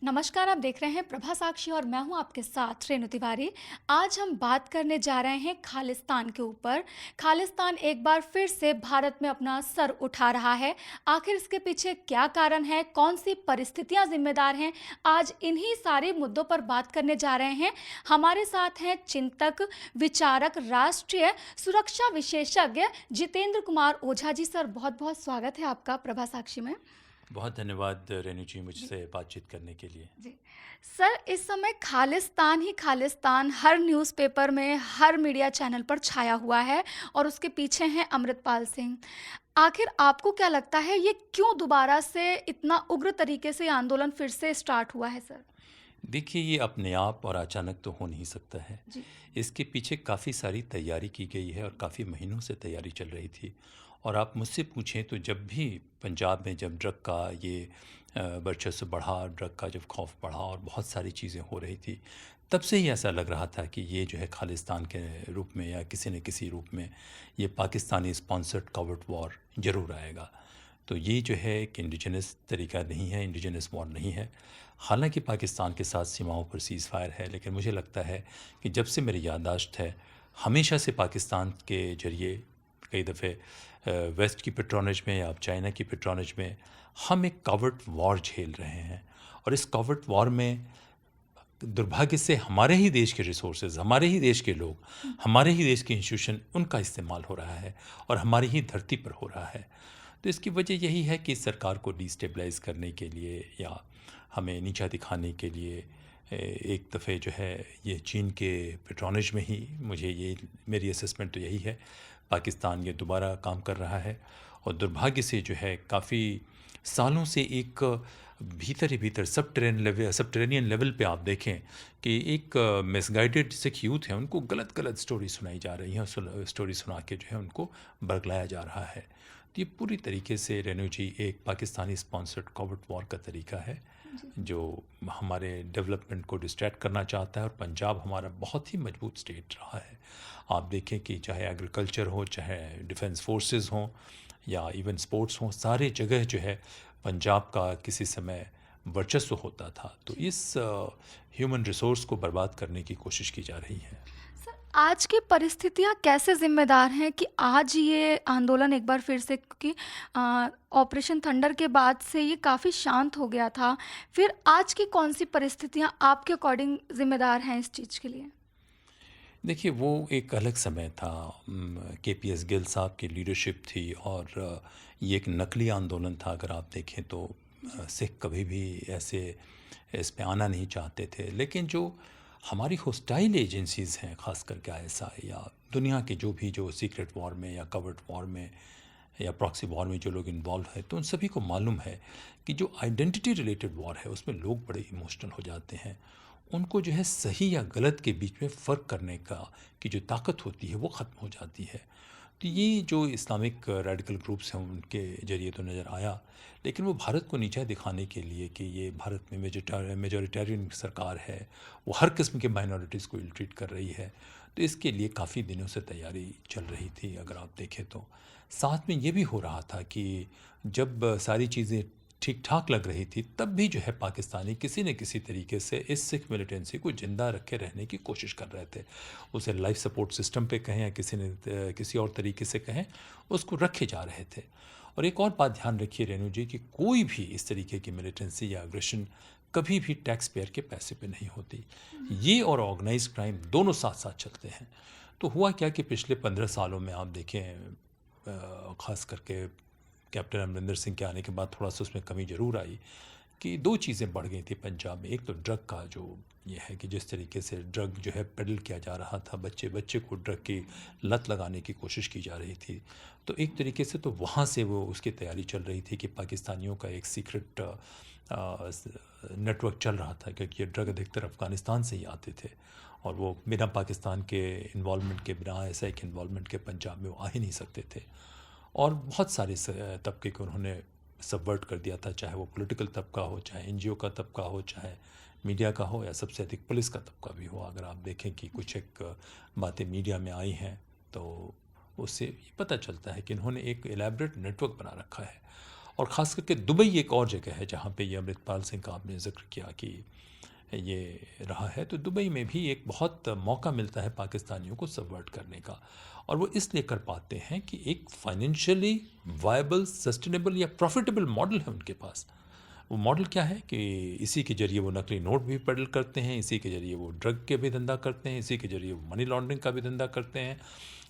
नमस्कार, आप देख रहे हैं प्रभा साक्षी और मैं हूं आपके साथ रेणु तिवारी। आज हम बात करने जा रहे हैं खालिस्तान के ऊपर। खालिस्तान एक बार फिर से भारत में अपना सर उठा रहा है। आखिर इसके पीछे क्या कारण है, कौन सी परिस्थितियां जिम्मेदार हैं? आज इन्हीं सारे मुद्दों पर बात करने जा रहे हैं। हमारे साथ हैं चिंतक, विचारक, राष्ट्रीय सुरक्षा विशेषज्ञ जितेंद्र कुमार ओझा जी। सर, बहुत बहुत स्वागत है आपका प्रभा साक्षी में। बहुत धन्यवाद रेनू जी, जी। मुझसे बातचीत करने के लिए। जी। सर, इस समय खालिस्तान ही खालिस्तान हर न्यूज़पेपर में, हर मीडिया चैनल पर छाया हुआ है और उसके पीछे हैं अमृतपाल सिंह। आखिर आपको क्या लगता है, ये क्यों दोबारा से इतना उग्र तरीके से ये आंदोलन फिर से स्टार्ट हुआ है सर? देखिए, ये अपने आप और अचानक तो हो नहीं सकता है। जी। इसके पीछे काफ़ी सारी तैयारी की गई है और काफ़ी महीनों से तैयारी चल रही थी। और आप मुझसे पूछें तो जब भी पंजाब में जब ड्रग का ये वर्चस्व बढ़ा, ड्रग का जब खौफ बढ़ा और बहुत सारी चीज़ें हो रही थी, तब से ही ऐसा लग रहा था कि ये जो है खालिस्तान के रूप में या किसी न किसी रूप में ये पाकिस्तानी स्पॉन्सर्ड कवर्ट वॉर ज़रूर आएगा। तो ये जो है एक इंडिजिनस तरीका नहीं है, इंडिजिनस वॉर नहीं है। हालांकि पाकिस्तान के साथ सीमाओं पर सीज़ फायर है, लेकिन मुझे लगता है कि जब से मेरी याददाश्त है, हमेशा से पाकिस्तान के ज़रिए कई दफ़े वेस्ट की पेट्रोनेज में या अब चाइना की पेट्रोनेज में हम एक कवर्ट वॉर झेल रहे हैं। और इस कवर्ट वॉर में दुर्भाग्य से हमारे ही देश के रिसोर्सेज, हमारे ही देश के लोग, हमारे ही देश के इंस्टीट्यूशन, उनका इस्तेमाल हो रहा है और हमारी ही धरती पर हो रहा है। तो इसकी वजह यही है कि सरकार को डिस्टेबलाइज करने के लिए या हमें नीचा दिखाने के लिए एक दफ़े जो है ये चीन के पेट्रोनेज में ही, मुझे ये मेरी असेसमेंट तो यही है, पाकिस्तान ये दोबारा काम कर रहा है। और दुर्भाग्य से जो है काफ़ी सालों से एक भीतर ही भीतर सबटेरेनियन लेवल पे आप देखें कि एक मिसगाइडेड सिख यूथ है, उनको गलत गलत स्टोरी सुनाई जा रही हैं, स्टोरी सुना के जो है उनको बरगलाया जा रहा है। तो ये पूरी तरीके से रेनू जी एक पाकिस्तानी स्पॉन्सर्ड कवर्ट वॉर का तरीका है, जी। जो हमारे डेवलपमेंट को डिस्ट्रैक्ट करना चाहता है। और पंजाब हमारा बहुत ही मजबूत स्टेट रहा है। आप देखें कि चाहे एग्रीकल्चर हो, चाहे डिफेंस फोर्सेस हों या इवन स्पोर्ट्स हों, सारे जगह जो है पंजाब का किसी समय वर्चस्व होता था। तो जी। इस ह्यूमन रिसोर्स को बर्बाद करने की कोशिश की जा रही है। सर, आज की परिस्थितियाँ कैसे ज़िम्मेदार हैं कि आज ये आंदोलन एक बार फिर से, क्योंकि ऑपरेशन थंडर के बाद से ये काफ़ी शांत हो गया था। फिर आज की कौन-सी परिस्थितियाँ आपके अकॉर्डिंग ज़िम्मेदार हैं इस चीज़ के लिए? देखिए, वो एक अलग समय था। केपीएस गिल साहब की लीडरशिप थी और ये एक नकली आंदोलन था। अगर आप देखें तो जी। सिख कभी भी ऐसे इस पे आना नहीं चाहते थे। लेकिन जो हमारी होस्टाइल एजेंसीज़ हैं, ख़ास करके आईएसआई या दुनिया के जो सीक्रेट वॉर में या कवर्ट वॉर में या प्रॉक्सी वॉर में जो लोग इन्वॉल्व हैं, तो उन सभी को मालूम है कि जो आइडेंटिटी रिलेटेड वॉर है उसमें लोग बड़े इमोशनल हो जाते हैं। उनको जो है सही या गलत के बीच में फ़र्क करने का की जो ताकत होती है वो ख़त्म हो जाती है। तो ये जो इस्लामिक रेडिकल ग्रुप्स हैं उनके ज़रिए तो नज़र आया, लेकिन वो भारत को नीचा दिखाने के लिए कि ये भारत में मेजॉरिटेरियन सरकार है, वो हर किस्म के माइनॉरिटीज़ को इल ट्रीट कर रही है। तो इसके लिए काफ़ी दिनों से तैयारी चल रही थी अगर आप देखें तो। साथ में ये भी हो रहा था कि जब सारी चीज़ें ठीक ठाक लग रही थी, तब भी जो है पाकिस्तानी किसी न किसी तरीके से इस सिख मिलिटेंसी को ज़िंदा रखे रहने की कोशिश कर रहे थे। उसे लाइफ सपोर्ट सिस्टम पे कहें या किसी और तरीके से कहें, उसको रखे जा रहे थे। और एक और बात ध्यान रखिए रेणु जी कि कोई भी इस तरीके की मिलिटेंसी या अग्रेशन कभी भी टैक्स पेयर के पैसे पे नहीं होती। ये और ऑर्गेनाइज्ड क्राइम दोनों साथ-साथ चलते हैं। तो हुआ क्या कि पिछले 15 सालों में आप देखें, ख़ास करके कैप्टन अमरिंदर सिंह के आने के बाद थोड़ा-सा उसमें कमी ज़रूर आई कि 2 चीज़ें बढ़ गई थी पंजाब में। एक तो ड्रग का जो ये है कि जिस तरीके से ड्रग जो है पेडल किया जा रहा था, बच्चे-बच्चे को ड्रग की लत लगाने की कोशिश की जा रही थी। तो एक तरीके से तो वहाँ से वो उसकी तैयारी चल रही थी कि पाकिस्तानियों का एक सीक्रेट नेटवर्क चल रहा था, क्योंकि ये ड्रग अधिकतर अफ़गानिस्तान से ही आते थे और वो बिना पाकिस्तान के इन्वॉल्वमेंट के, बिना आईएसआई के इन्वॉल्वमेंट के पंजाब में वो आ ही नहीं सकते थे। और बहुत सारे तबके को उन्होंने सबवर्ट कर दिया था, चाहे वो पॉलिटिकल तबका हो, चाहे एनजीओ का तबका हो, चाहे मीडिया का हो या सबसे अधिक पुलिस का तबका भी हो। अगर आप देखें कि कुछ एक बातें मीडिया में आई हैं तो उससे ये पता चलता है कि इन्होंने एक एलैबोरेट नेटवर्क बना रखा है। और ख़ास करके दुबई एक और जगह है जहाँ पे ये अमृतपाल सिंह का आपने ज़िक्र किया कि ये रहा है, तो दुबई में भी एक बहुत मौका मिलता है पाकिस्तानियों को सबवर्ट करने का, और वो इसलिए कर पाते हैं कि एक फाइनेंशियली वायबल, सस्टेनेबल या प्रॉफिटेबल मॉडल है उनके पास। वो मॉडल क्या है कि इसी के ज़रिए वो नकली नोट भी पेडल करते हैं, इसी के ज़रिए वो ड्रग के भी धंधा करते हैं, इसी के ज़रिए वो मनी लॉन्ड्रिंग का भी धंधा करते हैं।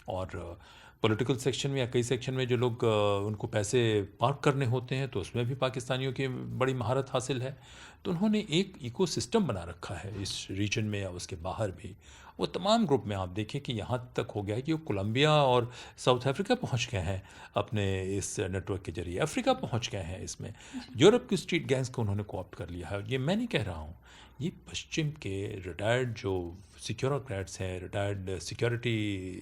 और पॉलिटिकल सेक्शन में या कई सेक्शन में जो लोग उनको पैसे पार्क करने होते हैं तो उसमें भी पाकिस्तानियों की बड़ी महारत हासिल है। तो उन्होंने एक इकोसिस्टम बना रखा है इस रीजन में या उसके बाहर भी। वो तमाम ग्रुप में आप देखें कि यहाँ तक हो गया है कि वो कोलंबिया और साउथ अफ्रीका पहुँच गए हैं अपने इस नेटवर्क के जरिए, अफ्रीका पहुँच गए हैं इसमें। यूरोप की स्ट्रीट गैंग्स को उन्होंने कोऑप्ट कर लिया है। ये मैं नहीं कह रहा हूँ, ये पश्चिम के रिटायर्ड जो सिक्योरोक्रेट्स हैं, रिटायर्ड सिक्योरिटी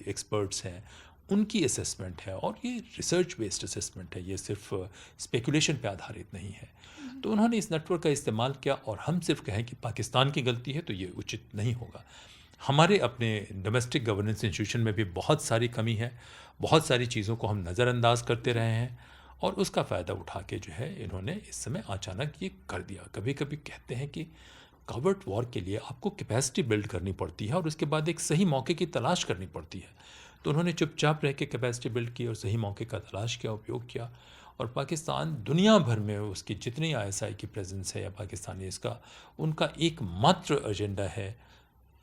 एक्सपर्ट्स हैं, उनकी असेसमेंट है, और ये रिसर्च बेस्ड असेसमेंट है, ये सिर्फ स्पेकुलेशन पे आधारित नहीं है। तो उन्होंने इस नेटवर्क का इस्तेमाल किया, और हम सिर्फ कहें कि पाकिस्तान की गलती है तो ये उचित नहीं होगा। हमारे अपने डोमेस्टिक गवर्नेंस इंस्टीट्यूशन में भी बहुत सारी कमी है, बहुत सारी चीज़ों को हम नज़रअंदाज करते रहे हैं, और उसका फ़ायदा उठा के जो है इन्होंने इस समय अचानक ये कर दिया। कभी कभी कहते हैं कि कवर्ट वॉर के लिए आपको कैपेसिटी बिल्ड करनी पड़ती है और उसके बाद एक सही मौके की तलाश करनी पड़ती है। तो उन्होंने चुपचाप रह के कैपेसिटी बिल्ड की और सही मौके का तलाश किया, उपयोग किया, और पाकिस्तान दुनिया भर में उसकी जितनी आईएसआई की प्रेजेंस है या पाकिस्तानी इसका, उनका एकमात्र एजेंडा है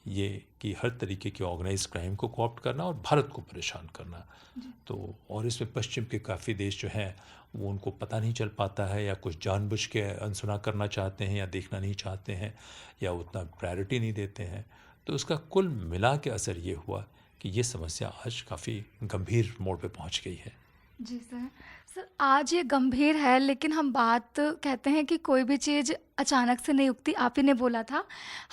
ये कि हर तरीके की ऑर्गेनाइज्ड क्राइम को कोऑप्ट करना और भारत को परेशान करना। तो और इसमें पश्चिम के काफ़ी देश जो हैं वो उनको पता नहीं चल पाता है, या कुछ जानबूझ के अनसुना करना चाहते हैं, या देखना नहीं चाहते हैं, या उतना प्रायोरिटी नहीं देते हैं। तो उसका कुल मिला के असर ये हुआ कि ये समस्या आज काफ़ी गंभीर मोड़ पे पहुंच गई है। जी सर। सर, आज ये गंभीर है, लेकिन हम बात कहते हैं कि कोई भी चीज़ अचानक से नहीं उगती, आप ही ने बोला था।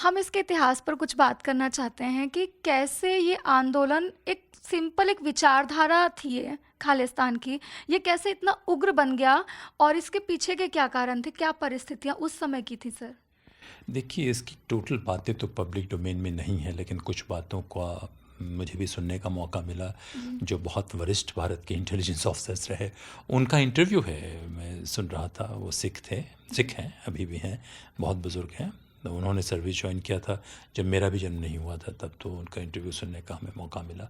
हम इसके इतिहास पर कुछ बात करना चाहते हैं कि कैसे ये आंदोलन एक सिंपल एक विचारधारा थी ये खालिस्तान की, ये कैसे इतना उग्र बन गया, और इसके पीछे के क्या कारण थे, क्या परिस्थितियाँ उस समय की थी सर? देखिए, इसकी टोटल बातें तो पब्लिक डोमेन में नहीं है, लेकिन कुछ बातों का मुझे भी सुनने का मौका मिला। जो बहुत वरिष्ठ भारत के इंटेलिजेंस ऑफिसर्स रहे, उनका इंटरव्यू है, मैं सुन रहा था। वो सिख हैं, अभी भी हैं, बहुत बुज़ुर्ग हैं। तो उन्होंने सर्विस ज्वाइन किया था जब मेरा भी जन्म नहीं हुआ था, तब तो उनका इंटरव्यू सुनने का हमें मौका मिला।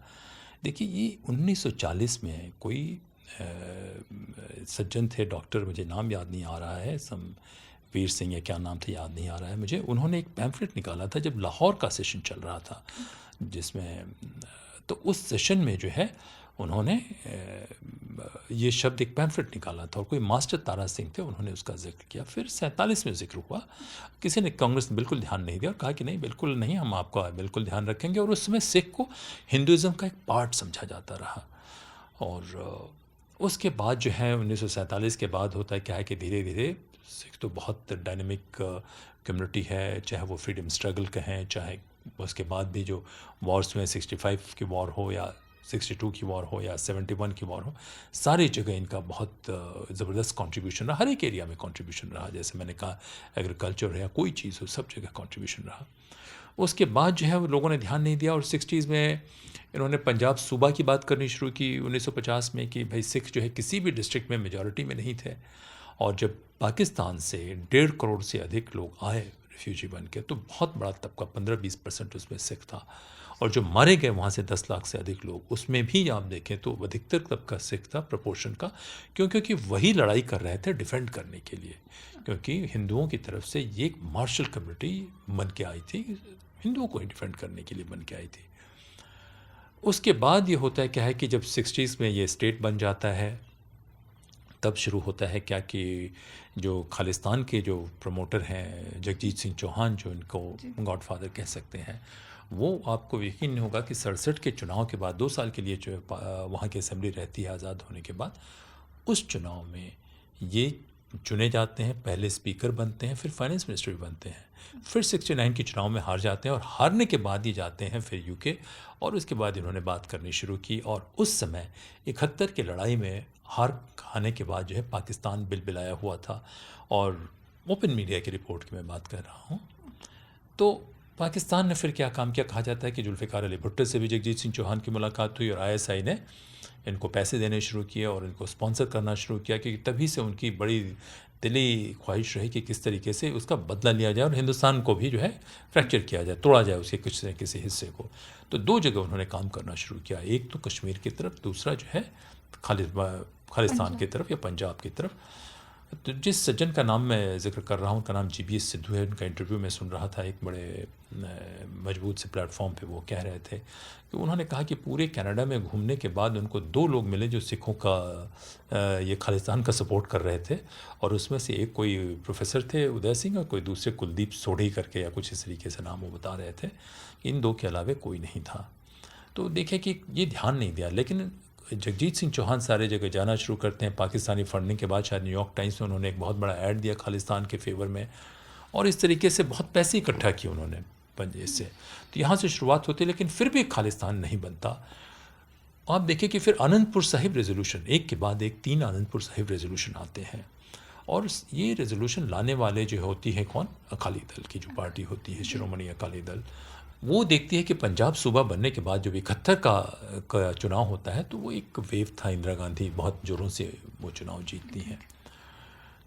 देखिए, ये 1940 में कोई सज्जन थे, डॉक्टर, मुझे नाम याद नहीं आ रहा है, वीर सिंह या क्या नाम था, याद नहीं आ रहा है मुझे। उन्होंने एक पैम्फलेट निकाला था जब लाहौर का सेशन चल रहा था, जिसमें तो उस सेशन में जो है उन्होंने ये शब्द, एक पैम्फलेट निकाला था, और कोई मास्टर तारा सिंह थे, उन्होंने उसका जिक्र किया। फिर 47 में जिक्र हुआ, किसी ने, कांग्रेस ने बिल्कुल ध्यान नहीं दिया और कहा कि नहीं, बिल्कुल नहीं, हम आपका बिल्कुल ध्यान रखेंगे। और उस समय सिख को हिंदुज़म का एक पार्ट समझा जाता रहा। और उसके बाद जो है 1947 के बाद होता है क्या है कि धीरे धीरे सिख तो बहुत डायनेमिक कम्युनिटी है, चाहे वो फ्रीडम स्ट्रगल कहें, चाहे उसके बाद भी जो वॉर्स में 65 की वॉर हो, या 62 की वॉर हो, या 71 की वॉर हो, सारी जगह इनका बहुत ज़बरदस्त कंट्रीब्यूशन रहा, हर एक एरिया में कंट्रीब्यूशन रहा। जैसे मैंने कहा, एग्रीकल्चर है या कोई चीज़ हो, सब जगह कंट्रीब्यूशन रहा। उसके बाद जो है वो लोगों ने ध्यान नहीं दिया, और 60s में इन्होंने पंजाब सूबा की बात करनी शुरू की 1950 में, कि भाई सिख जो है किसी भी डिस्ट्रिक्ट में मेजॉरिटी में नहीं थे। और जब पाकिस्तान से 1.5 करोड़ से अधिक लोग आए रिफ्यूजी बन के, तो बहुत बड़ा तबका, 15-20% उसमें सिख था। और जो मारे गए वहाँ से 10 लाख से अधिक लोग, उसमें भी आप देखें तो अधिकतर तबका सिख था, प्रपोर्शन का। क्योंकि वही लड़ाई कर रहे थे डिफेंड करने के लिए, क्योंकि हिंदुओं की तरफ से ये एक मार्शल कम्युनिटी बन के आई थी, हिंदुओं को ही डिफेंड करने के लिए बन के आई थी। उसके बाद ये होता है क्या है कि जब 60s में ये स्टेट बन जाता है, तब शुरू होता है क्या कि जो खालिस्तान के जो प्रमोटर हैं, जगजीत सिंह चौहान, जो इनको गॉडफादर कह सकते हैं, वो, आपको यकीन नहीं होगा कि 67 के चुनाव के बाद 2 साल के लिए जो वहाँ की असेंबली रहती है आज़ाद होने के बाद, उस चुनाव में ये चुने जाते हैं, पहले स्पीकर बनते हैं, फिर फाइनेंस मिनिस्टर भी बनते हैं। फिर 69 के चुनाव में हार जाते हैं, और हारने के बाद ये जाते हैं फिर यूके, और उसके बाद इन्होंने बात करनी शुरू की। और उस समय 71 की लड़ाई में हार खाने के बाद जो है पाकिस्तान बिलबिलाया हुआ था, और ओपन मीडिया की रिपोर्ट की मैं बात कर रहा हूँ। तो पाकिस्तान ने फिर क्या काम किया, कहा जाता है कि जुल्फ़िकार अली भुट्टो से भी जगजीत सिंह चौहान की मुलाकात हुई और आईएसआई ने इनको पैसे देने शुरू किए और इनको स्पॉन्सर करना शुरू किया, क्योंकि तभी से उनकी बड़ी दिली ख्वाहिश रही कि किस तरीके से उसका बदला लिया जाए और हिंदुस्तान को भी जो है फ्रैक्चर किया जाए, तोड़ा जाए उसके कुछ न किसी हिस्से को। तो दो जगह उन्होंने काम करना शुरू किया, एक तो कश्मीर की तरफ, दूसरा जो है खालिस्तान की तरफ या पंजाब की तरफ। तो जिस सज्जन का नाम मैं ज़िक्र कर रहा हूँ उनका नाम जीबीएस सिद्धू है। उनका इंटरव्यू मैं सुन रहा था एक बड़े मजबूत से प्लेटफॉर्म पे। वो कह रहे थे कि उन्होंने कहा कि पूरे कनाडा में घूमने के बाद उनको दो लोग मिले जो सिखों का ये खालिस्तान का सपोर्ट कर रहे थे, और उसमें से एक कोई प्रोफेसर थे उदय सिंह और कोई दूसरे कुलदीप सोढ़ी करके या कुछ इस तरीके से नाम वो बता रहे थे कि इन दो के अलावे कोई नहीं था। तो देखें कि ये ध्यान नहीं दिया, लेकिन जगजीत सिंह चौहान सारे जगह जाना शुरू करते हैं। पाकिस्तानी फंडिंग के बाद शायद न्यूयॉर्क टाइम्स में उन्होंने एक बहुत बड़ा ऐड दिया खालिस्तान के फेवर में, और इस तरीके से बहुत पैसे इकट्ठा किए उन्होंने पंजे से। तो यहाँ से शुरुआत होती है, लेकिन फिर भी खालिस्तान नहीं बनता। आप देखिए कि फिर आनंदपुर साहिब रेजोल्यूशन, एक के बाद एक 3 आनंदपुर साहिब रेजोल्यूशन आते हैं, और ये रेजोल्यूशन लाने वाले जो होती है कौन, अकाली दल की जो पार्टी होती है, शिरोमणि अकाली दल। वो देखती है कि पंजाब सूबा बनने के बाद जब 71 का चुनाव होता है तो वो एक वेव था, इंदिरा गांधी बहुत ज़ोरों से वो चुनाव जीतती हैं।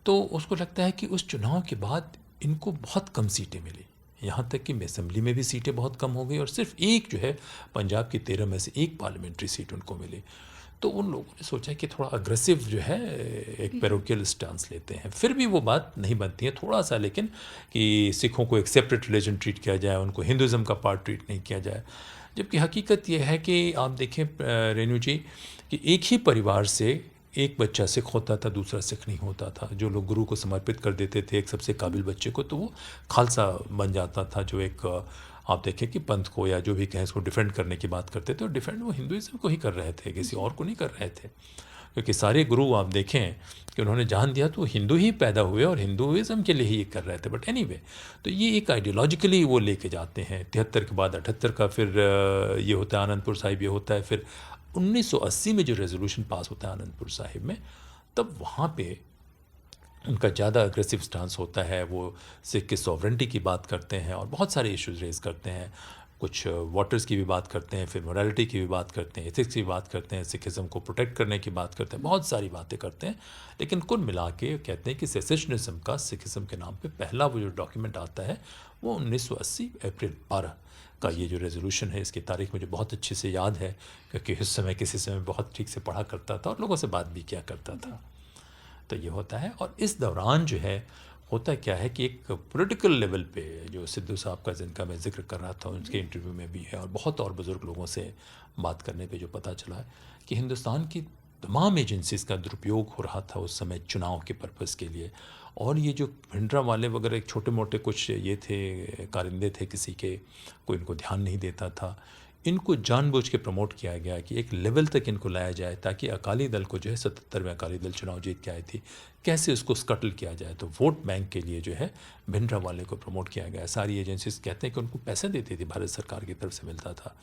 तो उसको लगता है कि उस चुनाव के बाद इनको बहुत कम सीटें मिली, यहाँ तक कि असेंबली में भी सीटें बहुत कम हो गई, और सिर्फ एक जो है पंजाब की 13 में से एक पार्लियामेंट्री सीट उनको मिली। तो उन लोगों ने सोचा कि थोड़ा अग्रेसिव जो है एक पैरोकियल स्टांस लेते हैं। फिर भी वो बात नहीं बनती है थोड़ा सा, लेकिन कि सिखों को एक सेपरेट रिलीजन ट्रीट किया जाए, उनको हिंदुज़म का पार्ट ट्रीट नहीं किया जाए। जबकि हकीकत यह है कि आप देखें रेणु जी कि एक ही परिवार से एक बच्चा सिख होता था, दूसरा सिख नहीं होता था। जो लोग गुरु को समर्पित कर देते थे एक सबसे काबिल बच्चे को, तो वो खालसा बन जाता था, जो एक आप देखें कि पंथ को या जो भी कहें इसको डिफेंड करने की बात करते थे, और डिफेंड वो हिंदुइज्म को ही कर रहे थे, किसी और को नहीं कर रहे थे। क्योंकि सारे गुरु आप देखें कि उन्होंने जान दिया तो हिंदू ही पैदा हुए और हिंदुइज्म के लिए ही ये कर रहे थे। बट एनीवे, तो ये एक आइडियोलॉजिकली वो लेके जाते हैं। 73 के बाद 78 का फिर ये होता है आनंदपुर साहिब, ये होता है। फिर 1980 में जो रेजोल्यूशन पास होता है आनंदपुर साहिब में, तब वहाँ पे उनका ज़्यादा अग्रेसिव स्टांस होता है। वो सिख की सॉवरेंटी की बात करते हैं और बहुत सारे इश्यूज रेज करते हैं। कुछ वाटर्स की भी बात करते हैं, फिर मोरालिटी की भी बात करते हैं, एथिक्स की भी बात करते हैं, सिखिज़म को प्रोटेक्ट करने की बात करते हैं, बहुत सारी बातें करते हैं। लेकिन कुल मिला के कहते हैं कि सेसेशनिज्म का सिखिज़म के नाम पे पहला वो जो डॉक्यूमेंट आता है वो 1980 अप्रैल 12 का ये जो रेजोल्यूशन है, इसकी तारीख मुझे बहुत अच्छे से याद है, क्योंकि उस समय किसी समय बहुत ठीक से पढ़ा करता था और लोगों से बात भी किया करता था। तो ये होता है। और इस दौरान जो है होता क्या है कि एक पॉलिटिकल लेवल पे जो सिद्धू साहब का जिनका मैं जिक्र कर रहा था, उनके इंटरव्यू में भी है और बहुत और बुज़ुर्ग लोगों से बात करने पे जो पता चला है कि हिंदुस्तान की तमाम एजेंसीज का दुरुपयोग हो रहा था उस समय चुनाव के पर्पज़ के लिए। और ये जो भिंडरा वाले वगैरह एक छोटे मोटे कुछ ये थे, कारिंदे थे किसी के, कोई इनको ध्यान नहीं देता था। इनको जानबूझ के प्रमोट किया गया कि एक लेवल तक इनको लाया जाए ताकि अकाली दल को जो है 77 में अकाली दल चुनाव जीत के आई थी, कैसे उसको स्कटल किया जाए। तो वोट बैंक के लिए जो है भिंडरा वाले को प्रमोट किया गया। सारी एजेंसीज कहते हैं कि उनको पैसे देती थी, भारत सरकार की तरफ से मिलता था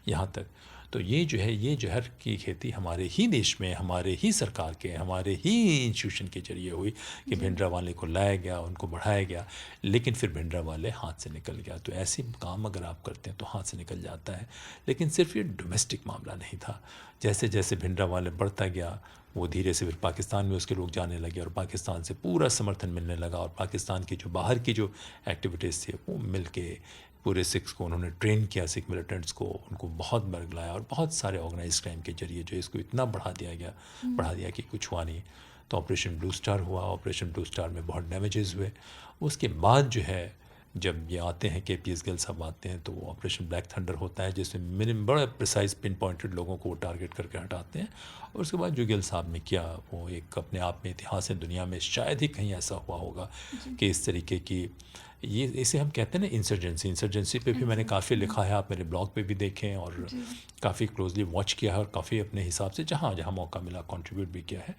यहाँ तक। तो ये जो है ये जहर की खेती हमारे ही देश में, हमारे ही सरकार के, हमारे ही इंस्टीट्यूशन के जरिए हुई कि भिंडरा वाले को लाया गया, उनको बढ़ाया गया, लेकिन फिर भिंडरा वाले हाथ से निकल गया। तो ऐसे काम अगर आप करते हैं तो हाथ से निकल जाता है। लेकिन सिर्फ ये डोमेस्टिक मामला नहीं था। जैसे जैसे भिंडरा वाले बढ़ता गया, वो धीरे से फिर पाकिस्तान में उसके लोग जाने लगे और पाकिस्तान से पूरा समर्थन मिलने लगा। और पाकिस्तान की जो बाहर की जो एक्टिविटीज़ थी वो मिल के पूरे सिख्स को उन्होंने ट्रेन किया, सिख मिलिटेंट्स को, उनको बहुत बरगलाया और बहुत सारे ऑर्गेनाइज क्राइम के जरिए जो इसको इतना बढ़ा दिया कि कुछ हुआ नहीं। तो ऑपरेशन ब्लू स्टार हुआ। ऑपरेशन ब्लू स्टार में बहुत डैमेजेस हुए। उसके बाद जो है जब ये आते हैं KPS गिल साहब आते हैं तो वो ऑपरेशन ब्लैक थंडर होता है, जिसमें मिनिमम बड़ा प्रिसाइज पिन पॉइंटेड लोगों को वो टारगेट करके हटाते हैं। और उसके बाद जो गिल साहब ने किया वो एक अपने आप में इतिहास है, दुनिया में शायद ही कहीं ऐसा हुआ होगा कि इस तरीके की, ये इसे हम कहते हैं ना इंसर्जेंसी पे भी मैंने काफ़ी लिखा है, आप मेरे ब्लॉग पे भी देखें और काफ़ी क्लोजली वॉच किया है और काफ़ी अपने हिसाब से जहाँ जहाँ मौका मिला कंट्रीब्यूट भी किया है।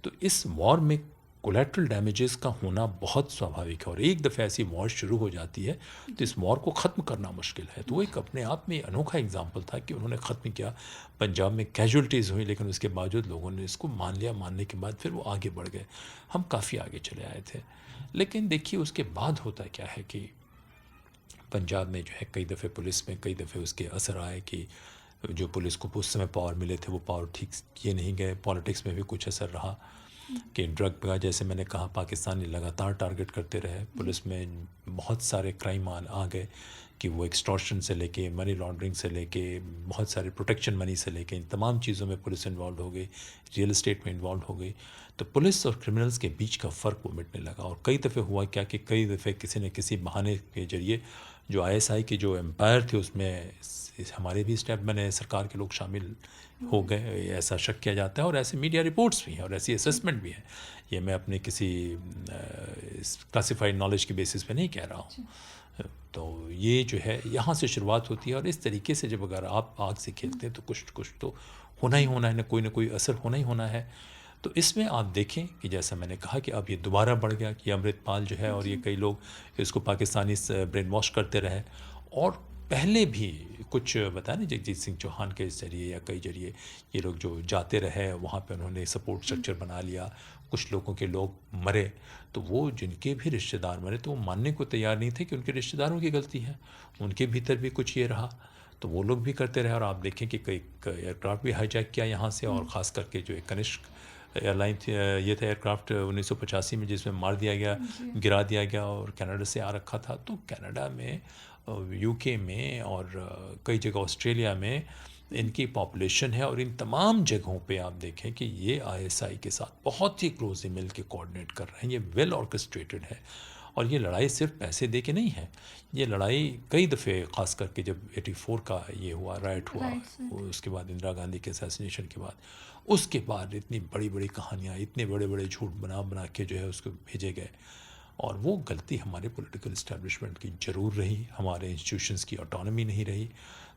तो इस वॉर में कोलेट्रल डैमेजेस का होना बहुत स्वाभाविक है। और एक दफ़ा ऐसी वॉर शुरू हो जाती है तो इस वॉर को ख़त्म करना मुश्किल है। तो वो एक अपने आप में अनोखा एग्जाम्पल था कि उन्होंने ख़त्म किया। पंजाब में कैजुअल्टीज़ हुई लेकिन उसके बावजूद लोगों ने इसको मान लिया। मानने के बाद फिर वो आगे बढ़ गए। हम काफ़ी आगे चले आए थे। लेकिन देखिए उसके बाद होता क्या है कि पंजाब में जो है कई दफ़े पुलिस में कई दफ़े उसके असर आए कि जो पुलिस को उस समय पावर मिले थे वो पावर ठीक किए नहीं गए। पॉलिटिक्स में भी कुछ असर रहा कि ड्रग का, जैसे मैंने कहा, पाकिस्तानी लगातार टारगेट करते रहे। पुलिस में बहुत सारे क्राइम आ गए कि वो एक्सटॉर्शन से लेके मनी लॉन्ड्रिंग से लेके बहुत सारे प्रोटेक्शन मनी से लेके इन तमाम चीज़ों में पुलिस इन्वॉल्व हो गई, रियल एस्टेट में इन्वॉल्व हो गई। तो पुलिस और क्रिमिनल्स के बीच का फ़र्क वो मिटने लगा। और कई दफ़े हुआ क्या कि कई दफ़े किसी न किसी बहाने के ज़रिए जो आईएसआई के जो एम्पायर थे उसमें हमारे भी स्टेप बने, सरकार के लोग शामिल हो गए, ऐसा शक किया जाता है। और ऐसे मीडिया रिपोर्ट्स भी हैं और ऐसी असेसमेंट भी है। ये मैं अपने किसी क्लासिफाइड नॉलेज के बेसिस पे नहीं कह रहा हूँ। तो ये जो है यहाँ से शुरुआत होती है। और इस तरीके से जब अगर आप आग से खेलते हैं तो कुछ तो होना ही होना है, ना कोई असर होना ही होना है। तो इसमें आप देखें कि जैसा मैंने कहा कि अब ये दोबारा बढ़ गया कि अमृतपाल जो है, और ये कई लोग इसको पाकिस्तानी ब्रेन वॉश करते रहे। और पहले भी कुछ बताया ना, जगजीत सिंह चौहान के ज़रिए या कई ज़रिए ये लोग जो जाते रहे वहाँ पे उन्होंने सपोर्ट स्ट्रक्चर बना लिया, कुछ लोगों के लोग मरे। तो वो जिनके भी रिश्तेदार मरे तो वो मानने को तैयार नहीं थे कि उनके रिश्तेदारों की गलती है, उनके भीतर भी कुछ ये रहा। तो वो लोग भी करते रहे। और आप देखें कि कई एयरक्राफ्ट भी हाईजैक किया यहाँ से, और ख़ास करके जो एक कनिष्क एयरलाइन थी, ये था एयरक्राफ्ट 1985 में जिसमें मार दिया गया, गिरा दिया गया और कनाडा से आ रखा था। तो कनाडा में, यूके में और कई जगह ऑस्ट्रेलिया में इनकी पॉपुलेशन है। और इन तमाम जगहों पे आप देखें कि ये आईएसआई के साथ बहुत ही क्लोजली मिल के कोऑर्डिनेट कर रहे हैं। ये वेल ऑर्केस्ट्रेटेड है। और ये लड़ाई सिर्फ पैसे दे के नहीं है, ये लड़ाई कई दफ़े, ख़ास करके जब 84 का ये हुआ राइट हुआ, उसके बाद इंदिरा गांधी के असैसिनेशन के बाद, उसके बाद इतनी बड़ी बड़ी कहानियाँ, इतने बड़े बड़े झूठ बना के जो है उसको भेजे गए। और वो गलती हमारे पॉलिटिकल इस्टेब्लिशमेंट की ज़रूर रही, हमारे इंस्टीट्यूशंस की ऑटोनॉमी नहीं रही।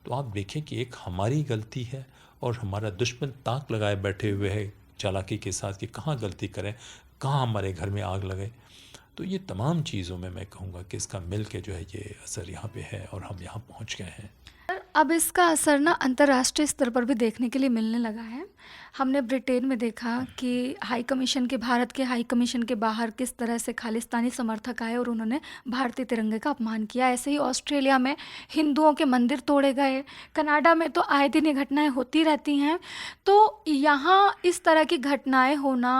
तो आप देखें कि एक हमारी गलती है और हमारा दुश्मन ताक लगाए बैठे हुए है चालाकी के साथ कि कहाँ गलती करें, कहाँ हमारे घर में आग लगे। तो ये तमाम चीज़ों में मैं कहूँगा कि इसका मिल के जो है ये असर यहाँ पे है और हम यहाँ पहुँच गए हैं। सर, अब इसका असर ना अंतर्राष्ट्रीय स्तर पर भी देखने के लिए मिलने लगा है। हमने ब्रिटेन में देखा कि हाई कमीशन के, भारत के हाई कमीशन के बाहर किस तरह से खालिस्तानी समर्थक आए और उन्होंने भारतीय तिरंगे का अपमान किया। ऐसे ही ऑस्ट्रेलिया में हिंदुओं के मंदिर तोड़े गए। कनाडा में तो आए दिन ये घटनाएं होती रहती हैं। तो यहाँ इस तरह की घटनाएं होना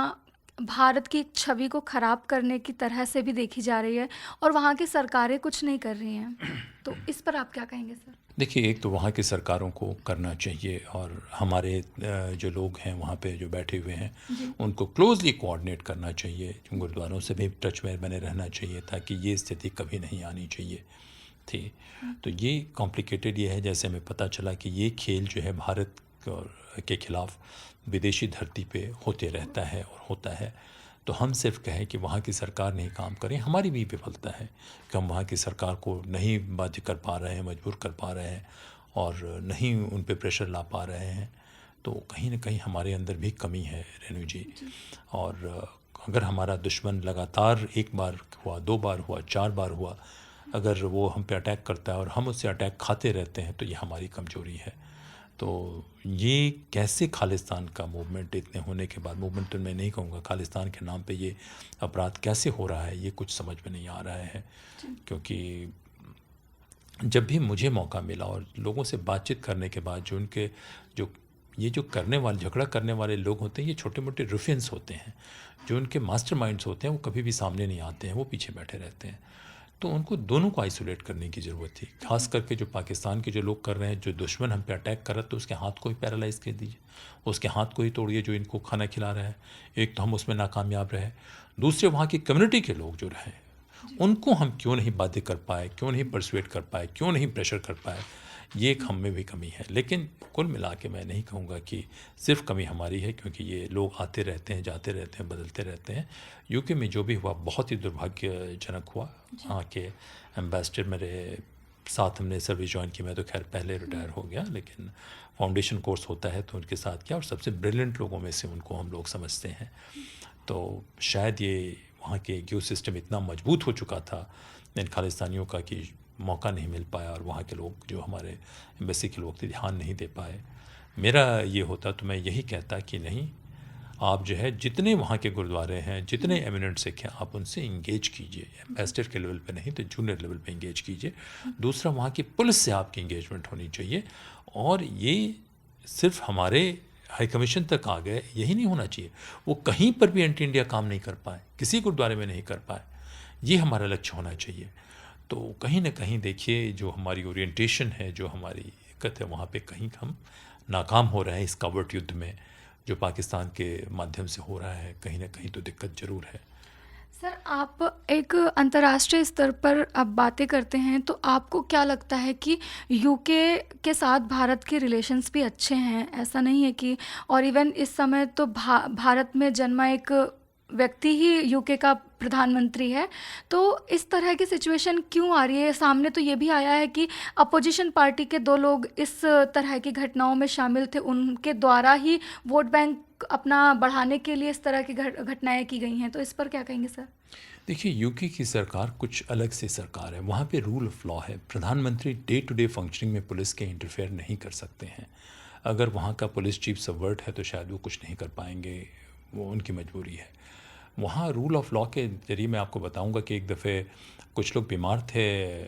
भारत की एक छवि को खराब करने की तरह से भी देखी जा रही है और वहाँ की सरकारें कुछ नहीं कर रही हैं। तो इस पर आप क्या कहेंगे सर? देखिए, एक तो वहाँ की सरकारों को करना चाहिए और हमारे जो लोग हैं वहाँ पे जो बैठे हुए हैं उनको क्लोजली कोऑर्डिनेट करना चाहिए। गुरुद्वारों से भी टच में बने रहना चाहिए ताकि ये स्थिति कभी नहीं आनी चाहिए थी। तो ये कॉम्प्लिकेटेड ये है, जैसे हमें पता चला कि ये खेल जो है भारत के खिलाफ विदेशी धरती पे होते रहता है और होता है। तो हम सिर्फ कहें कि वहाँ की सरकार नहीं काम करें, हमारी भी विफलता है कि हम वहाँ की सरकार को नहीं बाध्य कर पा रहे हैं, मजबूर कर पा रहे हैं और नहीं उन पे प्रेशर ला पा रहे हैं। तो कहीं ना कहीं हमारे अंदर भी कमी है रेणु जी। और अगर हमारा दुश्मन लगातार एक बार हुआ, दो बार हुआ, चार बार हुआ, अगर वो हम पे अटैक करता है और हम उससे अटैक खाते रहते हैं तो ये हमारी कमज़ोरी है। तो ये कैसे खालिस्तान का मूवमेंट इतने होने के बाद, मूवमेंट तो मैं नहीं कहूँगा, खालिस्तान के नाम पे ये अपराध कैसे हो रहा है ये कुछ समझ में नहीं आ रहा है। क्योंकि जब भी मुझे मौका मिला और लोगों से बातचीत करने के बाद जो उनके जो करने वाले, झगड़ा करने वाले लोग होते हैं, ये छोटे मोटे रुफियंस होते हैं। जो उनके मास्टरमाइंड्स होते हैं वो कभी भी सामने नहीं आते हैं, वो पीछे बैठे रहते हैं। तो उनको दोनों को आइसोलेट करने की ज़रूरत थी। खास करके जो पाकिस्तान के जो लोग कर रहे हैं, जो दुश्मन हम पे अटैक कर रहा है तो उसके हाथ को ही पैरालाइज़ कर दीजिए, उसके हाथ को ही तोड़िए जो इनको खाना खिला रहा है। एक तो हम उसमें नाकामयाब रहे, दूसरे वहाँ की कम्युनिटी के लोग जो रहे उनको हम क्यों नहीं बाध्य कर पाए, क्यों नहीं परसुएट कर पाए, क्यों नहीं प्रेशर कर पाए, ये एक हम में भी कमी है। लेकिन कुल मिला के मैं नहीं कहूँगा कि सिर्फ कमी हमारी है, क्योंकि ये लोग आते रहते हैं, जाते रहते हैं, बदलते रहते हैं। यूके में जो भी हुआ बहुत ही दुर्भाग्यजनक हुआ। वहाँ के एम्बेसडर मेरे साथ हमने सर्विस ज्वाइन की, मैं तो खैर पहले रिटायर हो गया, लेकिन फाउंडेशन कोर्स होता है तो उनके साथ किया और सबसे ब्रिलियंट लोगों में से उनको हम लोग समझते हैं। तो शायद ये वहाँ के क्यू सिस्टम इतना मजबूत हो चुका था इन खालिस्तानियों का कि मौका नहीं मिल पाया और वहाँ के लोग जो हमारे एम्बेसी के लोग थे ध्यान नहीं दे पाए। मेरा ये होता तो मैं यही कहता कि नहीं, आप जो है जितने वहाँ के गुरुद्वारे हैं, जितने एमिनेंट सिख हैं, आप उनसे इंगेज कीजिए। एम्बेसडर के लेवल पे नहीं तो जूनियर लेवल पे इंगेज कीजिए। दूसरा, वहाँ की पुलिस से आपकी इंगेजमेंट होनी चाहिए। और ये सिर्फ हमारे हाई कमीशन तक आ गए यही नहीं होना चाहिए, वो कहीं पर भी एंटी इंडिया काम नहीं कर पाए, किसी गुरुद्वारे में नहीं कर पाए, ये हमारा लक्ष्य होना चाहिए। तो कहीं ना कहीं देखिए, जो हमारी ओरिएंटेशन है, जो हमारी दिक्कत है, वहाँ पे कहीं हम नाकाम हो रहे हैं इस कावड़ युद्ध में जो पाकिस्तान के माध्यम से हो रहा है। कहीं ना कहीं तो दिक्कत ज़रूर है। सर, आप एक अंतर्राष्ट्रीय स्तर पर अब बातें करते हैं, तो आपको क्या लगता है कि यूके के साथ भारत के रिलेशंस भी अच्छे हैं? ऐसा नहीं है कि, और इवन इस समय तो भारत में जन्मा एक व्यक्ति ही यूके का प्रधानमंत्री है, तो इस तरह की सिचुएशन क्यों आ रही है? सामने तो ये भी आया है कि अपोजिशन पार्टी के 2 लोग इस तरह की घटनाओं में शामिल थे, उनके द्वारा ही वोट बैंक अपना बढ़ाने के लिए इस तरह की घटनाएं की गई हैं, तो इस पर क्या कहेंगे सर? देखिए, यूके की सरकार कुछ अलग सी सरकार है। वहाँ पे रूल ऑफ लॉ है। प्रधानमंत्री डे टू डे फंक्शनिंग में पुलिस के इंटरफेयर नहीं कर सकते हैं। अगर वहाँ का पुलिस चीफ सबवर्ट है तो शायद वो कुछ नहीं कर पाएंगे, वो उनकी मजबूरी है। वहाँ रूल ऑफ लॉ के जरिए मैं आपको बताऊंगा कि एक दफ़े कुछ लोग बीमार थे,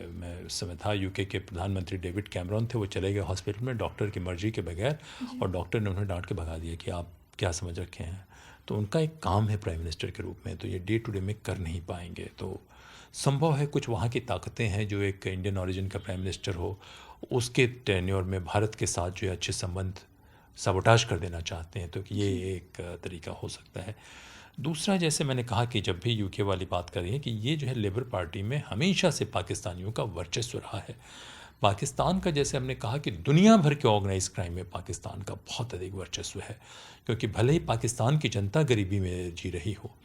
मैं उस समय था, यूके के प्रधानमंत्री डेविड कैमरॉन थे, वो चले गए हॉस्पिटल में डॉक्टर की मर्जी के बगैर, और डॉक्टर ने उन्हें डांट के भगा दिया कि आप क्या समझ रखे हैं। तो उनका एक काम है प्राइम मिनिस्टर के रूप में, तो ये डे टू डे में कर नहीं पाएंगे। तो संभव है कुछ वहाँ की ताकतें हैं, जो एक इंडियन ऑरिजिन का प्राइम मिनिस्टर हो, उसके टेन्योर में भारत के साथ जो है अच्छे संबंध साबोटाज कर देना चाहते हैं, तो ये एक तरीका हो सकता है। दूसरा, जैसे मैंने कहा कि जब भी यूके वाली बात कर रही है कि ये जो है लेबर पार्टी में हमेशा से पाकिस्तानियों का वर्चस्व रहा है। पाकिस्तान का, जैसे हमने कहा कि दुनिया भर के ऑर्गेनाइज क्राइम में पाकिस्तान का बहुत अधिक वर्चस्व है, क्योंकि भले ही पाकिस्तान की जनता गरीबी में जी रही हो,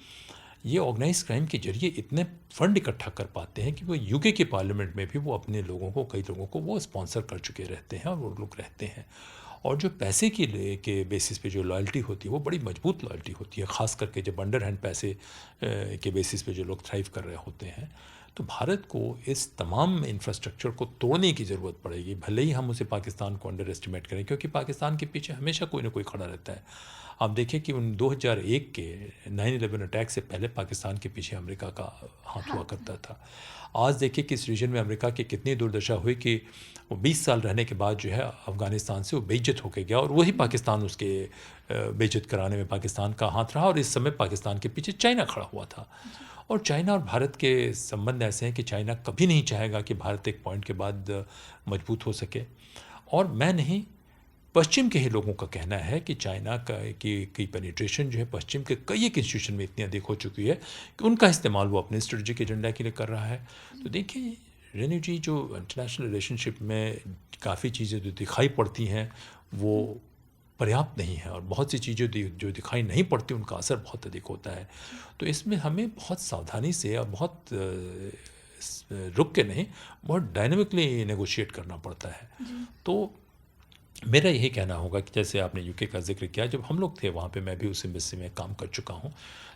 ये ऑर्गेनाइज क्राइम के जरिए इतने फंड इकट्ठा कर पाते हैं कि वो यूके की पार्लियामेंट में भी वो अपने लोगों को, कई लोगों को वो स्पॉन्सर कर चुके रहते हैं और वो लोग रहते हैं। और जो पैसे के बेसिस पे जो लॉयल्टी होती है वो बड़ी मजबूत लॉयल्टी होती है, ख़ास करके जब अंडर हैंड पैसे के बेसिस पे जो लोग थ्राइव कर रहे होते हैं। तो भारत को इस तमाम इंफ्रास्ट्रक्चर को तोड़ने की ज़रूरत पड़ेगी, भले ही हम उसे पाकिस्तान को अंडर एस्टिमेट करें, क्योंकि पाकिस्तान के पीछे हमेशा कोई ना कोई खड़ा रहता है। आप देखिए कि उन 2001 के 9/11 अटैक से पहले पाकिस्तान के पीछे अमेरिका का हाथ हुआ करता था। आज देखिए कि इस रीजन में अमेरिका की कितनी दुर्दशा हुई कि वो 20 साल रहने के बाद जो है अफ़गानिस्तान से वो बेइज्जत होकर गया, और वही पाकिस्तान उसके बेइज्जत कराने में पाकिस्तान का हाथ रहा, और इस समय पाकिस्तान के पीछे चाइना खड़ा हुआ था। और चाइना और भारत के संबंध ऐसे हैं कि चाइना कभी नहीं चाहेगा कि भारत एक पॉइंट के बाद मजबूत हो सके। और मैं नहीं, पश्चिम के ही लोगों का कहना है कि चाइना की पेनिट्रेशन जो है पश्चिम के कई एक इंस्टीट्यूशन में इतनी अधिक हो चुकी है कि उनका इस्तेमाल वो अपने स्ट्रेटेजिक एजेंडा के लिए कर रहा है। तो देखिए रेनू जी, जो इंटरनेशनल रिलेशनशिप में काफ़ी चीज़ें जो दिखाई पड़ती हैं वो पर्याप्त नहीं है, और बहुत सी चीज़ें जो दिखाई नहीं पड़ती उनका असर बहुत अधिक होता है। तो इसमें हमें बहुत सावधानी से और बहुत रुक के नहीं, बहुत डायनेमिकली नेगोशिएट करना पड़ता है। तो मेरा यही कहना होगा कि जैसे आपने यूके का जिक्र किया, जब हम लोग थे वहाँ पे, मैं भी उस एम्बेसी में काम कर चुका हूँ,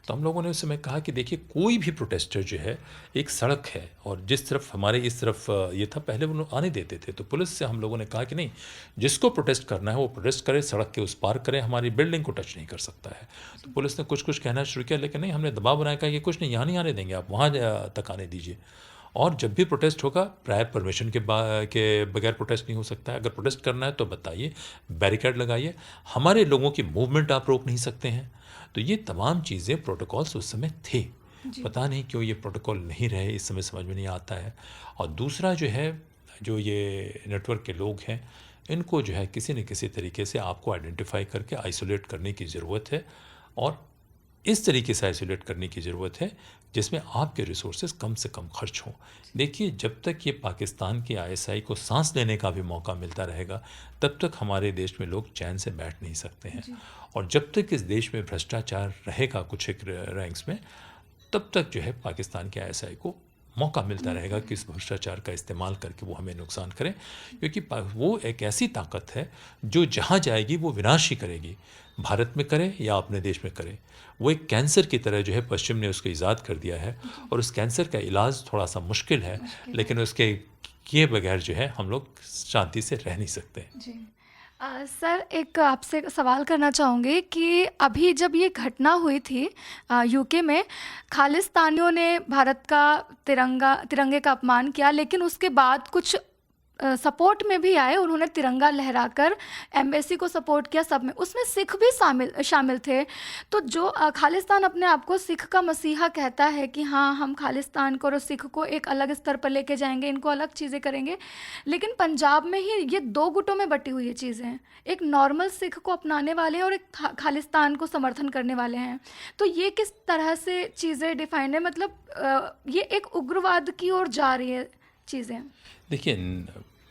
तो हम लोगों ने उस समय कहा कि देखिए कोई भी प्रोटेस्टर जो है, एक सड़क है और जिस तरफ हमारे इस तरफ ये था, पहले वो लोग आने देते थे, तो पुलिस से हम लोगों ने कहा कि नहीं, जिसको प्रोटेस्ट करना है वो प्रोटेस्ट करे, सड़क के उस पार करें, हमारी बिल्डिंग को टच नहीं कर सकता है। तो पुलिस ने कुछ कुछ कहना शुरू किया, लेकिन नहीं, हमने दबाव बनाया, कहा कि कुछ नहीं, यहाँ नहीं आने देंगे, आप वहाँ तक आने दीजिए। और जब भी प्रोटेस्ट होगा प्रायर परमिशन के बगैर प्रोटेस्ट नहीं हो सकता है। अगर प्रोटेस्ट करना है तो बताइए, बैरिकेड लगाइए, हमारे लोगों की मूवमेंट आप रोक नहीं सकते हैं। तो ये तमाम चीज़ें, प्रोटोकॉल्स उस समय थे, पता नहीं क्यों ये प्रोटोकॉल नहीं रहे, इस समय समझ में नहीं आता है। और दूसरा जो है, जो ये नेटवर्क के लोग हैं, इनको जो है किसी न किसी तरीके से आपको आइडेंटिफाई करके आइसोलेट करने की ज़रूरत है, और इस तरीके से आइसोलेट करने की ज़रूरत है जिसमें आपके रिसोर्सेज कम से कम खर्च हों। देखिए, जब तक ये पाकिस्तान की आईएसआई को सांस लेने का भी मौका मिलता रहेगा, तब तक हमारे देश में लोग चैन से बैठ नहीं सकते हैं। और जब तक इस देश में भ्रष्टाचार रहेगा कुछ एक रैंक्स में, तब तक जो है पाकिस्तान के आईएसआई को मौका मिलता रहेगा कि इस भ्रष्टाचार का इस्तेमाल करके वो हमें नुकसान करें, क्योंकि वो एक ऐसी ताकत है जो जहाँ जाएगी वो विनाश ही करेगी, भारत में करे या अपने देश में करे। वो एक कैंसर की तरह जो है पश्चिम ने उसको ईजाद कर दिया है, और उस कैंसर का इलाज थोड़ा सा मुश्किल है, लेकिन उसके किए बगैर जो है हम लोग शांति से रह नहीं सकते। जी, सर एक आपसे सवाल करना चाहूँगी कि अभी जब ये घटना हुई थी यूके में, खालिस्तानियों ने भारत का तिरंगे का अपमान किया, लेकिन उसके बाद कुछ सपोर्ट में भी आए, उन्होंने तिरंगा लहराकर एम्बेसी को सपोर्ट किया, सब में उसमें सिख भी शामिल शामिल थे। तो जो खालिस्तान अपने आप को सिख का मसीहा कहता है कि हाँ हम खालिस्तान को और सिख को एक अलग स्तर पर लेके जाएंगे, इनको अलग चीज़ें करेंगे, लेकिन पंजाब में ही ये दो गुटों में बटी हुई ये चीज़ें हैं। एक नॉर्मल सिख को अपनाने वाले हैं और एक खालिस्तान को समर्थन करने वाले हैं। तो ये किस तरह से चीज़ें डिफाइन है, मतलब ये एक उग्रवाद की ओर जा रही है चीज़ें। देखिए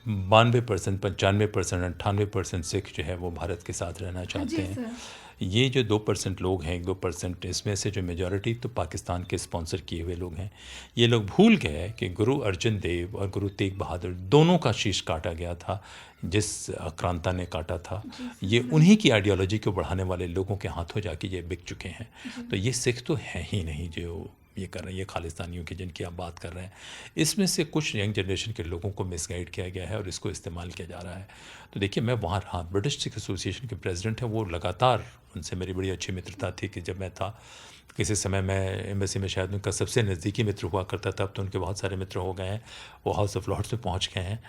92%, 95%, 98% सिख जो है वो भारत के साथ रहना चाहते जी हैं। सर। ये जो 2% लोग हैं, 2%, इसमें से जो मेजॉरिटी तो पाकिस्तान के स्पॉन्सर किए हुए लोग हैं। ये लोग भूल गए कि गुरु अर्जन देव और गुरु तेग बहादुर दोनों का शीश काटा गया था, जिस आक्रांता ने काटा था। ये उन्हीं की आइडियोलॉजी को बढ़ाने वाले लोगों के हाथों जाके ये बिक चुके हैं। तो ये सिख तो है ही नहीं जो ये कर रहे हैं, ये खालिस्तानियों की जिनकी आप बात कर रहे हैं। इसमें से कुछ यंग जनरेशन के लोगों को मिसगाइड किया गया है और इसको इस्तेमाल किया जा रहा है। तो देखिए मैं वहाँ रहा, ब्रिटिश सिख एसोसिएशन के प्रेसिडेंट हैं, वो लगातार, उनसे मेरी बड़ी अच्छी मित्रता थी कि जब मैं था किसी समय मैं एम्बेसी में शायद उनका सबसे नज़दीकी मित्र हुआ करता था। अब तो उनके बहुत सारे मित्र हो गए हैं, वो हाउस ऑफ लॉर्ड्स में पहुँच गए हैं।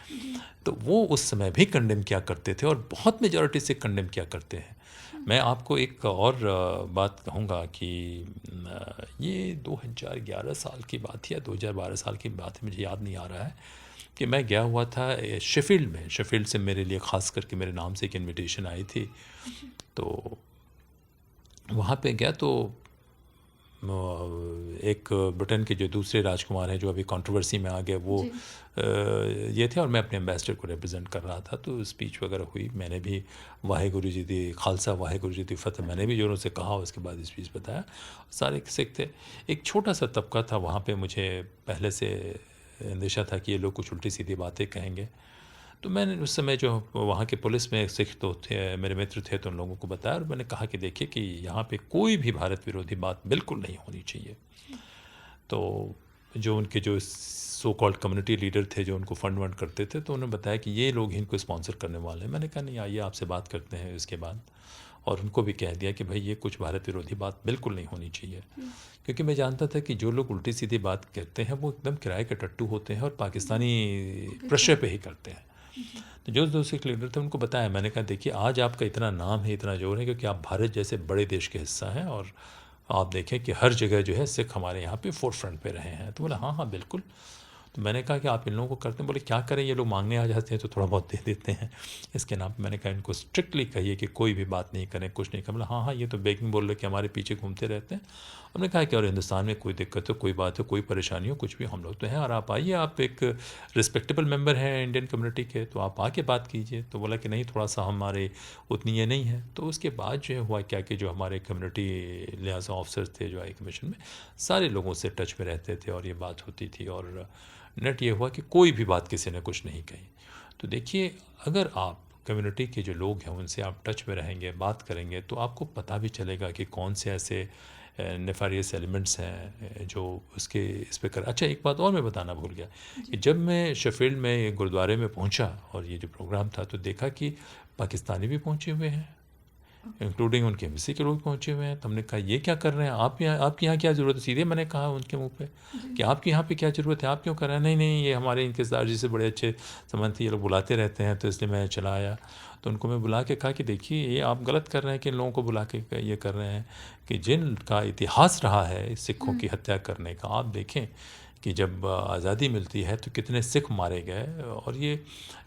तो वो उस समय भी कंडेम किया करते थे और बहुत मेजॉरिटी से कंडेम किया करते हैं। मैं आपको एक और बात कहूँगा कि ये 2011 साल की बात थी या 2012 साल की बात है, मुझे याद नहीं आ रहा है, कि मैं गया हुआ था शेफील्ड में। शेफील्ड से मेरे लिए ख़ास करके मेरे नाम से एक इनविटेशन आई थी। तो वहाँ पे गया तो एक ब्रिटेन के जो दूसरे राजकुमार हैं जो अभी कंट्रोवर्सी में आ गए, वो ये थे और मैं अपने एम्बेसडर को रिप्रेजेंट कर रहा था। तो स्पीच वगैरह हुई, मैंने भी वाहेगुरु जी दी खालसा वाहेगुरु जी दी फतेह मैंने भी जोरों से कहा, उसके बाद स्पीच बताया। सारे सिख थे। एक छोटा सा तबका था वहाँ पे, मुझे पहले से अंदेशा था कि ये लोग कुछ उल्टी सीधी बातें कहेंगे। तो मैंने उस समय जो वहाँ के पुलिस में सिख तो थे, मेरे मित्र थे, तो उन लोगों को बताया और मैंने कहा कि देखिए कि यहाँ पे कोई भी भारत विरोधी बात बिल्कुल नहीं होनी चाहिए। तो जो उनके जो सो कॉल्ड कम्युनिटी लीडर थे जो उनको फंड वंड करते थे, तो उन्होंने बताया कि ये लोग इनको स्पॉन्सर करने वाले हैं। मैंने कहा नहीं, आइए आपसे बात करते हैं इसके बाद। और उनको भी कह दिया कि भाई ये कुछ भारत विरोधी बात बिल्कुल नहीं होनी चाहिए, क्योंकि मैं जानता था कि जो लोग उल्टी सीधी बात कहते हैं वो एकदम किराए के टट्टू होते हैं और पाकिस्तानी प्रेशर पे ही करते हैं। तो जो दो सिख लीडर थे उनको बताया, मैंने कहा देखिए आज आपका इतना नाम है, इतना जोर है, क्योंकि आप भारत जैसे बड़े देश के हिस्सा हैं और आप देखें कि हर जगह जो है सिख हमारे यहाँ पे फोर फ्रंट पे रहे हैं। तो बोला हाँ हाँ बिल्कुल। तो मैंने कहा कि आप इन लोगों को करते हैं? बोले क्या करें, ये लोग मांगने आ जाते हैं तो थोड़ा बहुत दे देते हैं इसके नाम पे। मैंने कहा इनको स्ट्रिक्टली कहिए कि कोई भी बात नहीं करें, कुछ नहीं करें। बोला हाँ हाँ ये तो बेगिंग बोल रहे कि हमारे पीछे घूमते रहते हैं। हमने कहा कि और हिंदुस्तान में कोई दिक्कत हो, कोई बात हो, कोई परेशानी हो, कुछ भी, हम लोग तो हैं और आप आइए, आप एक रिस्पेक्टेबल मेंबर हैं इंडियन कम्युनिटी के, तो आप आके बात कीजिए। तो बोला कि नहीं थोड़ा सा हमारे उतनी ये नहीं है। तो उसके बाद जो हुआ क्या कि जो हमारे कम्युनिटी लिहाजा ऑफिसर थे जो हाई कमीशन में, सारे लोगों से टच में रहते थे और ये बात होती थी और नेट ये हुआ कि कोई भी बात किसी ने कुछ नहीं कही। तो देखिए अगर आप कम्युनिटी के जो लोग हैं उनसे आप टच में रहेंगे, बात करेंगे, तो आपको पता भी चलेगा कि कौन से ऐसे नेफारियस एलिमेंट्स हैं जो उसके इस पर कर। अच्छा एक बात और मैं बताना भूल गया कि जब मैं शेफील्ड में गुरुद्वारे में पहुंचा और ये जो प्रोग्राम था, तो देखा कि पाकिस्तानी भी पहुंचे हुए हैं, इंक्लूडिंग उनके एम्बेसी के लोग पहुंचे हुए हैं। तो हमने कहा ये क्या कर रहे हैं आप यहाँ, आपके यहाँ क्या ज़रूरत है? सीधे मैंने कहा उनके मुंह पे कि आपके यहाँ पे क्या ज़रूरत है, आप क्यों कर रहे हैं? नहीं नहीं ये हमारे इनके सरदार जी से बड़े अच्छे संबंध थे, ये लोग बुलाते रहते हैं, तो इसलिए मैं चला आया। तो उनको मैं बुला के कहा कि देखिए ये आप गलत कर रहे हैं कि इन लोगों को बुला के ये कर रहे हैं कि जिनका इतिहास रहा है सिखों की हत्या करने का। आप देखें कि जब आज़ादी मिलती है तो कितने सिख मारे गए, और ये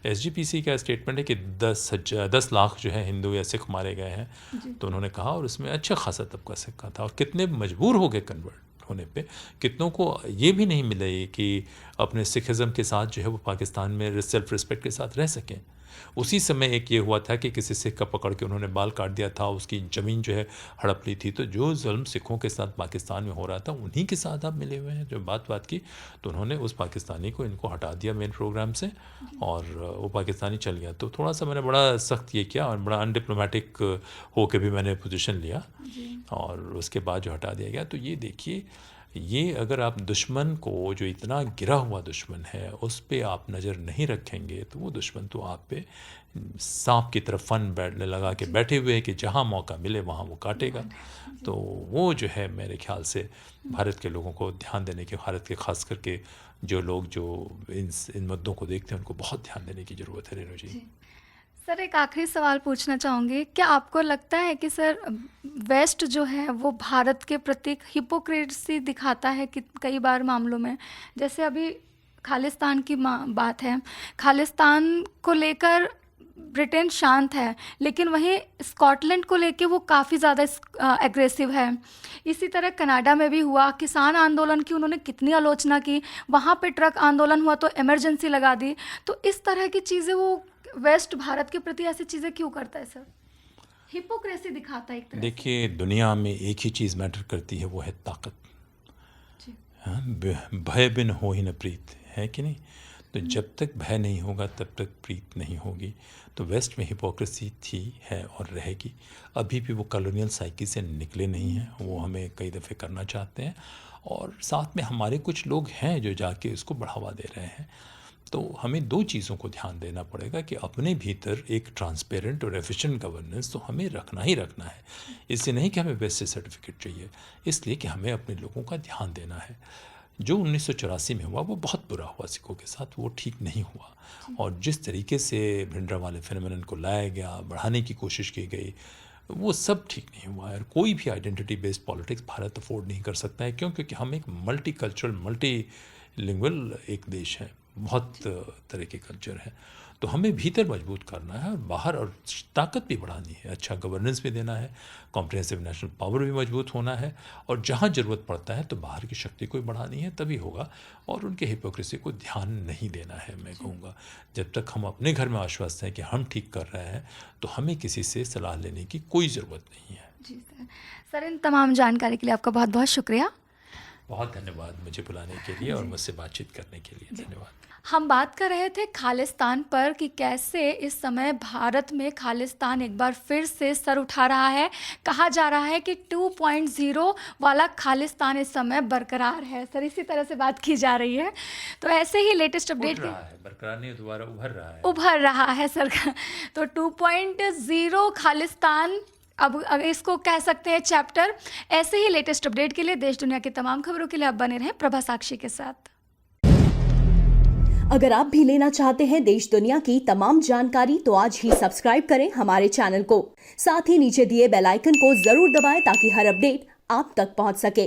एसजीपीसी का स्टेटमेंट है कि 10 लाख जो है हिंदू या सिख मारे गए हैं। तो उन्होंने कहा, और उसमें अच्छा खासा तबका सिख का था, और कितने मजबूर हो गए कन्वर्ट होने पे, कितनों को ये भी नहीं मिले कि अपने सिखिज़म के साथ जो है वो पाकिस्तान में सेल्फ रिस्पेक्ट के साथ रह सकें। उसी समय एक ये हुआ था कि किसी सिख का पकड़ के उन्होंने बाल काट दिया था, उसकी ज़मीन जो है हड़प ली थी। तो जो जुल्म सिखों के साथ पाकिस्तान में हो रहा था उन्हीं के साथ आप मिले हुए हैं। जो बात की तो उन्होंने उस पाकिस्तानी को इनको हटा दिया मेन प्रोग्राम से और वो पाकिस्तानी चल गया। तो थोड़ा सा मैंने बड़ा सख्त ये किया और बड़ा अनडिप्लोमेटिक हो के भी मैंने पोजीशन लिया और उसके बाद जो हटा दिया गया। तो ये देखिए ये अगर आप दुश्मन को, जो इतना गिरा हुआ दुश्मन है, उस पे आप नज़र नहीं रखेंगे तो वो दुश्मन तो आप पे सांप की तरह फन बैठने लगा के बैठे हुए है कि जहाँ मौका मिले वहाँ वो काटेगा। तो वो जो है मेरे ख्याल से भारत के लोगों को ध्यान देने की, भारत के खास करके जो लोग जो इन मुद्दों को देखते हैं उनको बहुत ध्यान देने की ज़रूरत है रेणु जी। सर एक आखिरी सवाल पूछना चाहूँगी, क्या आपको लगता है कि सर वेस्ट जो है वो भारत के प्रति हिपोक्रेसी दिखाता है कि कई बार मामलों में, जैसे अभी खालिस्तान की बात है, खालिस्तान को लेकर ब्रिटेन शांत है, लेकिन वहीं स्कॉटलैंड को लेके वो काफ़ी ज़्यादा एग्रेसिव है। इसी तरह कनाडा में भी हुआ, किसान आंदोलन की उन्होंने कितनी आलोचना की, वहाँ पे ट्रक आंदोलन हुआ तो इमरजेंसी लगा दी। तो इस तरह की चीज़ें वो वेस्ट भारत के प्रति ऐसी चीज़ें क्यों करता है सर? हिपोक्रेसी दिखाता है एक तरह से। देखिए, दुनिया में एक ही चीज़ मैटर करती है, वो है ताकत। जी। हाँ, भय बिन हो ही न प्रीत, है कि नहीं? तो जब तक भय नहीं होगा तब तक प्रीत नहीं होगी। तो वेस्ट में हिपोक्रेसी थी, है और रहेगी। अभी भी वो कॉलोनियल साइकिल से निकले नहीं हैं, वो हमें कई दफ़े करना चाहते हैं, और साथ में हमारे कुछ लोग हैं जो जाके इसको बढ़ावा दे रहे हैं। तो हमें दो चीज़ों को ध्यान देना पड़ेगा कि अपने भीतर एक ट्रांसपेरेंट और एफिशिएंट गवर्नेंस तो हमें रखना ही रखना है। इससे नहीं कि हमें वेस्ट से सर्टिफिकेट चाहिए, इसलिए कि हमें अपने लोगों का ध्यान देना है। जो 1984 में हुआ वो बहुत बुरा हुआ सिखों के साथ, वो ठीक नहीं हुआ। और जिस तरीके से भिंडरावाले फिनोमेनन को लाया गया, बढ़ाने की कोशिश की गई, वो सब ठीक नहीं हुआ है। कोई भी identity based politics Bharat afford नहीं कर सकता है, क्यों? क्योंकि हम एक मल्टी कल्चरल, मल्टी लिंगुअल एक देश है, बहुत तरह के कल्चर हैं। तो हमें भीतर मजबूत करना है और बाहर, और ताकत भी बढ़ानी है, अच्छा गवर्नेंस भी देना है, कॉम्प्रिहेंसिव नेशनल पावर भी मजबूत होना है, और जहाँ ज़रूरत पड़ता है तो बाहर की शक्ति को बढ़ानी है, तभी होगा। और उनके हिपोक्रेसी को ध्यान नहीं देना है। मैं कहूँगा जब तक हम अपने घर में आश्वस्त हैं कि हम ठीक कर रहे हैं, तो हमें किसी से सलाह लेने की कोई ज़रूरत नहीं है। जी सर। सर इन तमाम जानकारी के लिए आपका बहुत बहुत शुक्रिया। बहुत धन्यवाद मुझे बुलाने के लिए और मुझसे बातचीत करने के लिए। धन्यवाद। हम बात कर रहे थे खालिस्तान पर कि कैसे इस समय भारत में खालिस्तान एक बार फिर से सर उठा रहा है। कहा जा रहा है कि 2.0 वाला खालिस्तान इस समय बरकरार है। सर इसी तरह से बात की जा रही है। तो ऐसे ही लेटेस्ट अपडेट रहा है, बरकरार नहीं, दोबारा उभर रहा है सर। तो 2.0 खालिस्तान, अब इसको कह सकते हैं चैप्टर। ऐसे ही लेटेस्ट अपडेट के लिए, देश दुनिया की तमाम खबरों के लिए आप बने रहें प्रभा साक्षी के साथ। अगर आप भी लेना चाहते हैं देश दुनिया की तमाम जानकारी, तो आज ही सब्सक्राइब करें हमारे चैनल को। साथ ही नीचे दिए बेल आइकन को जरूर दबाएं ताकि हर अपडेट आप तक पहुंच सके।